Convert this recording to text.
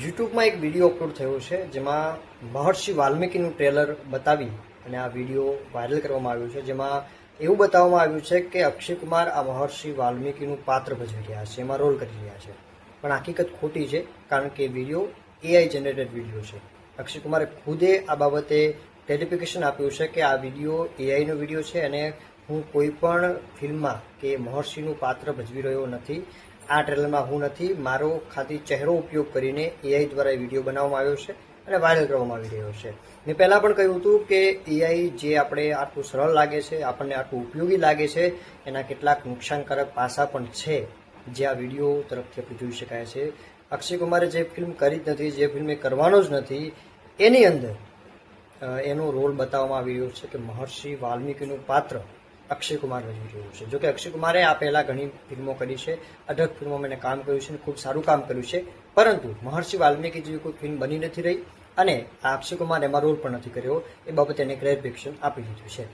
યુટ્યુબમાં એક video upload થયો છે જેમાં મહર્ષિ વાલ્મીકીનું ટ્રેલર બતાવી અને આ વિડીયો વાયરલ કરવામાં આવ્યું છે, જેમાં એવું બતાવવામાં આવ્યું છે કે અક્ષય કુમાર આ મહર્ષિ વાલ્મીકીનું પાત્ર ભજવી રહ્યા છે, એમાં રોલ કરી રહ્યા છે. પણ હકીકત ખોટી છે, કારણ કે વિડીયો એઆઈ જનરેટેડ વિડીયો છે. અક્ષય કુમારે ખુદે આ બાબતે ક્લેરિફિકેશન આપ્યું છે કે આ વિડીયો એઆઈનો વિડીયો છે અને હું કોઈ પણ ફિલ્મમાં કે મહર્ષિનું પાત્ર ભજવી રહ્યો નથી. આ ટ્રેલરમાં હું નથી, મારો ખાલી ચહેરો ઉપયોગ કરીને એઆઈ દ્વારા વિડીયો બનાવવામાં આવ્યો છે અને વાયરલ કરવામાં આવી રહ્યો છે. મેં પહેલાં પણ કહ્યું હતું કે એઆઈ જે આપણે આટલું સરળ લાગે છે, આપણને આટલું ઉપયોગી લાગે છે, એના કેટલાક નુકસાનકારક પાસા પણ છે જે આ વિડીયો તરફથી આપણે જોઈ શકાય છે. અક્ષય કુમારે જે ફિલ્મ કરી જ નથી, જે ફિલ્મ એ કરવાનો જ નથી, એની અંદર એનો રોલ બતાવવામાં આવી રહ્યો છે કે મહર્ષિ વાલ્મીકીનું પાત્ર અક્ષય કુમાર ભજવી રહ્યું છે. જોકે અક્ષય કુમારે આ પહેલા ઘણી ફિલ્મો કરી છે, અઢળક ફિલ્મોમાં એને કામ કર્યું છે અને ખૂબ સારું કામ કર્યું છે, પરંતુ મહર્ષિ વાલ્મીકી જેવી કોઈ ફિલ્મ બની નથી રહી અને આ અક્ષય કુમાર એમાં રોલ પણ નથી કર્યો. એ બાબતે એને ક્લેરિફિકેશન આપી દીધું છે.